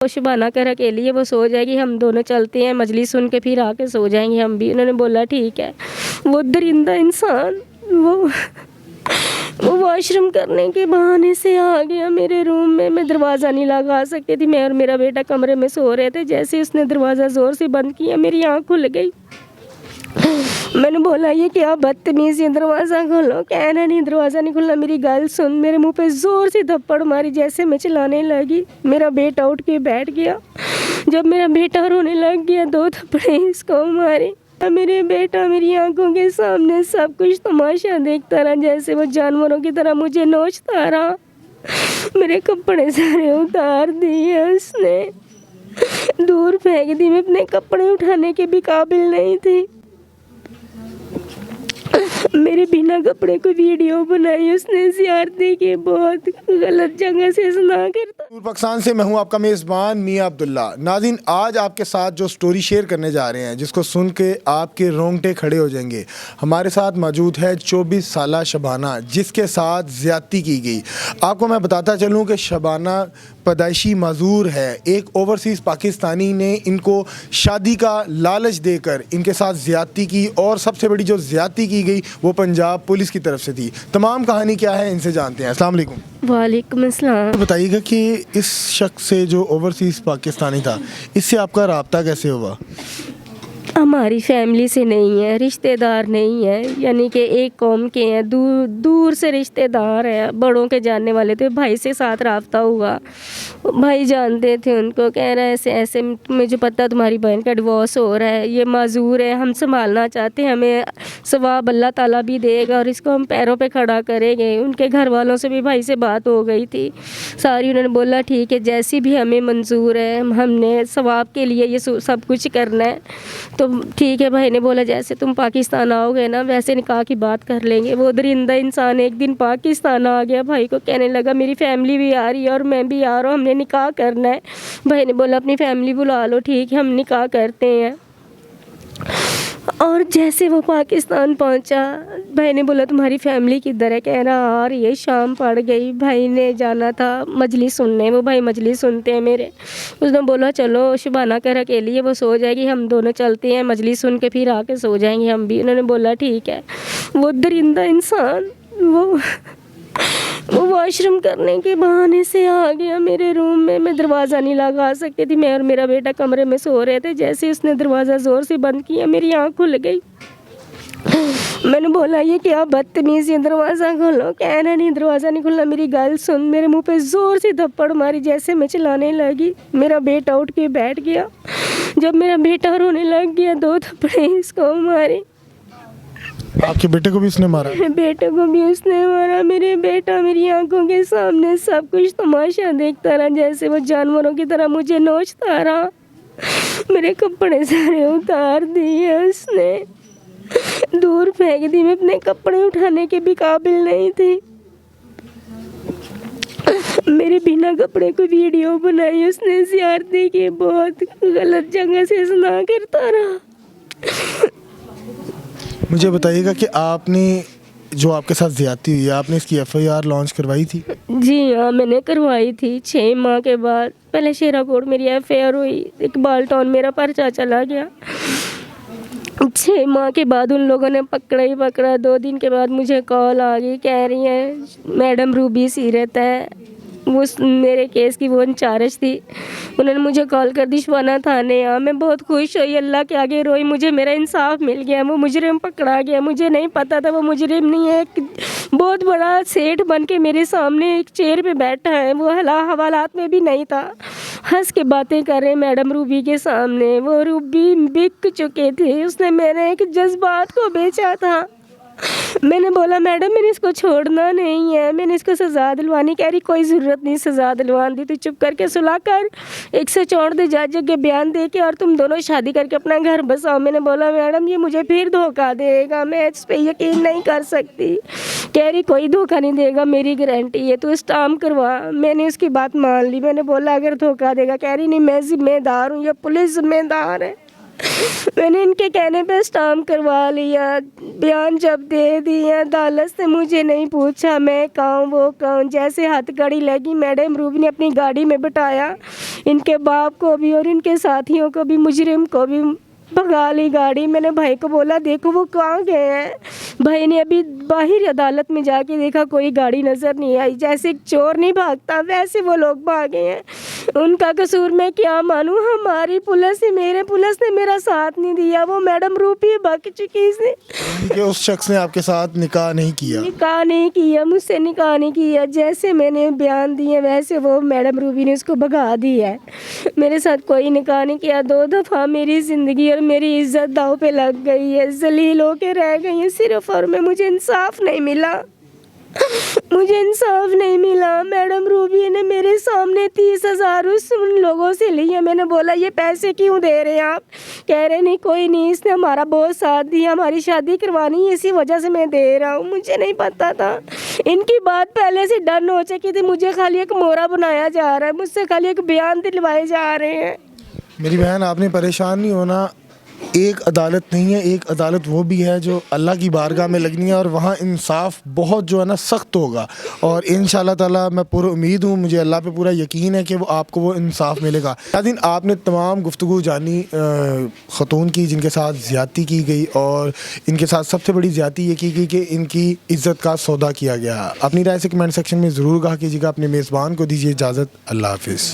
वो शुबाना कर अकेली है, वो सो जाएगी, हम दोनों चलते हैं, मजलिस सुन के फिर आके सो जाएंगे हम भी। उन्होंने बोला ठीक है। वो दरिंदा इंसान वो वॉशरूम करने के बहाने से आ गया मेरे रूम में। मैं दरवाज़ा नहीं लगा सकती थी, मैं और मेरा बेटा कमरे में सो रहे थे। जैसे उसने दरवाज़ा ज़ोर से बंद किया, मेरी आँख खुल गई। मैंने बोला ये क्या बदतमीज़ी, दरवाज़ा खोलो। कह रहा नहीं दरवाज़ा नहीं खुलना, मेरी गल सुन। मेरे मुंह पे ज़ोर से थप्पड़ मारी। जैसे मैं चिल्लाने लगी, मेरा बेटा उठ के बैठ गया। जब मेरा बेटा रोने लग गया, 2 थप्पड़े इसको मारे। मेरे बेटा मेरी आंखों के सामने सब कुछ तमाशा देखता रहा, जैसे वो जानवरों की तरह मुझे नोचता रहा। मेरे कपड़े सारे उतार दिए उसने, दूर फेंक दी। मैं अपने कपड़े उठाने के भी काबिल नहीं थी। मेरे बिना कपड़े को वीडियो बनाई उसने ज़्यादती की, बहुत गलत जगह से सुना करता। पाकिस्तान से मैं हूं आपका मेज़बान मियां अब्दुल्ला। नाज़रीन, आज आपके साथ जो स्टोरी शेयर करने जा रहे हैं, जिसको सुन के आपके रोंगटे खड़े हो जाएंगे। हमारे साथ मौजूद है 24 साला शबाना, जिसके साथ ज़्यादती की गई। आपको मैं बताता चलूँ कि शबाना पैदाइशी माजूर है। एक ओवरसीज़ पाकिस्तानी ने इनको शादी का लालच देकर इनके साथ ज़्यादती की, और सबसे बड़ी जो ज़्यादती की गई वो पंजाब पुलिस की तरफ से थी। तमाम कहानी क्या है इनसे जानते हैं। अस्सलाम वालेकुम। वालेकुम अस्सलाम। बताइएगा कि इस शख्स से जो ओवरसीज़ पाकिस्तानी था, इससे आपका राब्ता कैसे हुआ? हमारी फैमिली से नहीं है, रिश्तेदार नहीं है, यानी कि एक कौम के हैं, दूर दूर से रिश्तेदार हैं, बड़ों के जानने वाले थे। भाई से साथ राब्ता हुआ, भाई जानते थे उनको। कह रहा है ऐसे ऐसे, मुझे पता तुम्हारी बहन का डिवोर्स हो रहा है, ये माजूर है, हम संभालना चाहते हैं, हमें सवाब अल्लाह ताला भी देगा और इसको हम पैरों पे खड़ा करेंगे। उनके घर वालों से भी भाई से बात हो गई थी सारी। उन्होंने बोला ठीक है, जैसी भी हमें मंजूर है, हमने सवाब के लिए ये सब कुछ करना है, तो ठीक है। भाई ने बोला जैसे तुम पाकिस्तान आओगे ना, वैसे निकाह की बात कर लेंगे। वो दरिंदा इंसान एक दिन पाकिस्तान आ गया, भाई को कहने लगा मेरी फैमिली भी आ रही है और मैं भी आ रहा हूँ, हमने निकाह करना है। भाई ने बोला अपनी फैमिली बुला लो, ठीक है हम निकाह करते हैं। और जैसे वो पाकिस्तान पहुंचा, भाई ने बोला तुम्हारी फैमिली किधर है? कह रहा आ रही है, शाम पड़ गई। भाई ने जाना था मजलिस सुनने, वो भाई मजलिस सुनते हैं मेरे। उसने बोला चलो शुबाना कर अकेली है, वो सो जाएगी, हम दोनों चलते हैं, मजलिस सुन के फिर आके सो जाएंगे हम भी। उन्होंने बोला ठीक है। वो दरिंदा इंसान वो वॉशरूम करने के बहाने से आ गया मेरे रूम में। मैं दरवाज़ा नहीं लगा सकती थी, मैं और मेरा बेटा कमरे में सो रहे थे। जैसे उसने दरवाज़ा ज़ोर से बंद किया, मेरी आँख खुल गई। मैंने बोला ये क्या बदतमीज़ी, दरवाज़ा खोलो। कह रहा नहीं दरवाज़ा नहीं खुलना, मेरी गल सुन। मेरे मुंह पे ज़ोर से थप्पड़ मारी। जैसे मैं चिल्लाने लगी, मेरा बेटा उठ के बैठ गया। जब मेरा बेटा रोने लग गया, 2 थप्पड़े इसको मारे। आपके बेटे को भी उसने मारा? मेरे बेटे को भी उसने मारा। मेरे बेटा मेरी आंखों के सामने सब कुछ तमाशा देखता रहा, जैसे वो जानवरों की तरह मुझे नोचता रहा। मेरे कपड़े सारे उतार दिए उसने, दूर फेंक दी। मैं अपने कपड़े उठाने के भी काबिल नहीं थी। मेरे बिना कपड़े को वीडियो बनाई उसने ज़्यादती की, बहुत गलत जगह से सुना करता रहा। मुझे बताइएगा कि आपने जो आपके साथ ज़्यादती हुई है, आपने इसकी FIR लॉन्च करवाई थी? जी हाँ, मैंने करवाई थी 6 माह के बाद। पहले शेरा कोट मेरी FIR हुई, इकबाल टाउन मेरा पर्चा चला गया। 6 माह के बाद उन लोगों ने पकड़ा ही पकड़ा। 2 दिन के बाद मुझे कॉल आ गई, कह रही है मैडम रूबी सीरत है, वो मेरे केस की वो इंचार्ज थी। उन्होंने मुझे कॉल कर दी शुबाना थाने आ। मैं बहुत खुश हुई, अल्लाह के आगे रोई, मुझे मेरा इंसाफ मिल गया। वो मुजरिम पकड़ा गया, मुझे नहीं पता था वो मुजरिम नहीं है। एक बहुत बड़ा सेठ बन के मेरे सामने एक चेयर पे बैठा है, वो हवालात में भी नहीं था। हंस के बातें कर रहे मैडम रूबी के सामने। वो रूबी बिक चुके थे, उसने मेरे एक जज्बात को बेचा था। मैंने बोला मैडम मैंने इसको छोड़ना नहीं है, मैंने इसको सज़ा दिलवानी। कह रही कोई ज़रूरत नहीं सज़ा दिलवाने दी, तू चुप करके सुलह कर, 104 दे जज के बयान दे के और तुम दोनों शादी करके अपना घर बसाओ। मैंने बोला मैडम ये मुझे फिर धोखा देगा, मैं इस पर यकीन नहीं कर सकती। कह रही कोई धोखा नहीं देगा, मेरी गारंटी है, तू स्टाम्प करवा। मैंने उसकी बात मान ली। मैंने बोला अगर धोखा देगा, कह रही नहीं मैं जिम्मेदार हूँ, ये पुलिस जिम्मेदार है। मैंने इनके कहने पे स्टाम्प करवा लिया, बयान जब दे दिया, अदालत से मुझे नहीं पूछा मैं कहाँ वो कहाँ। जैसे हथकड़ी लगी मैडम रूबी ने अपनी गाड़ी में बिठाया, इनके बाप को भी और इनके साथियों को भी, मुजरिम को भी भगा ली गाड़ी। मैंने भाई को बोला देखो वो कहाँ गए हैं, भाई ने अभी बाहर अदालत में जाके देखा कोई गाड़ी नज़र नहीं आई। जैसे एक चोर नहीं भागता वैसे वो लोग भागे हैं। उनका कसूर मैं क्या मानूं, हमारी पुलिस ही, मेरे पुलिस ने मेरा साथ नहीं दिया। वो मैडम रूपी भग चुकी से, कि उस शख्स ने आपके साथ निकाह नहीं किया? निकाह नहीं किया, मुझसे निकाह नहीं किया। जैसे मैंने बयान दिए वैसे वो मैडम रूबी ने उसको भगा दिया है। मेरे साथ कोई निकाह नहीं किया। 2 दफ़ा मेरी ज़िंदगी और मेरी इज्जत दाव पे लग गई है, जलील होके रह गई है सिर्फ, और मैं मुझे इंसाफ नहीं मिला, मुझे इंसाफ नहीं मिला। मैडम रूबी ने मेरे सामने 30,000 उन लोगों से लिए। मैंने बोला ये पैसे क्यों दे रहे हैं आप? कह रहे नहीं कोई नहीं, इसने हमारा बहुत साथ दिया, हमारी शादी करवानी है इसी वजह से मैं दे रहा हूँ। मुझे नहीं पता था, इनकी बात पहले से डन हो चुकी थी। मुझे खाली एक मोहरा बनाया जा रहा है, मुझसे खाली एक बयान दिलवाए जा रहे हैं। मेरी बहन आपने परेशान नहीं होना, एक अदालत नहीं है, एक अदालत वो भी है जो अल्लाह की बारगाह में लगनी है, और वहाँ इंसाफ बहुत जो है ना सख्त होगा। और इंशाल्लाह ताला मैं पूरी उम्मीद हूँ, मुझे अल्लाह पे पूरा यकीन है कि वो आपको वो इंसाफ मिलेगा। नाज़रीन, आपने तमाम गुफ्तगू जानी ख़तून की जिनके साथ ज़्यादती की गई, और इनके साथ सबसे बड़ी ज़्यादती ये की गई कि इनकी इज़्ज़त का सौदा किया गया। अपनी राय से कमेंट सेक्शन में ज़रूर कहा कीजिएगा। अपने मेज़बान को दीजिए इजाज़त। अल्लाह हाफ़िज़।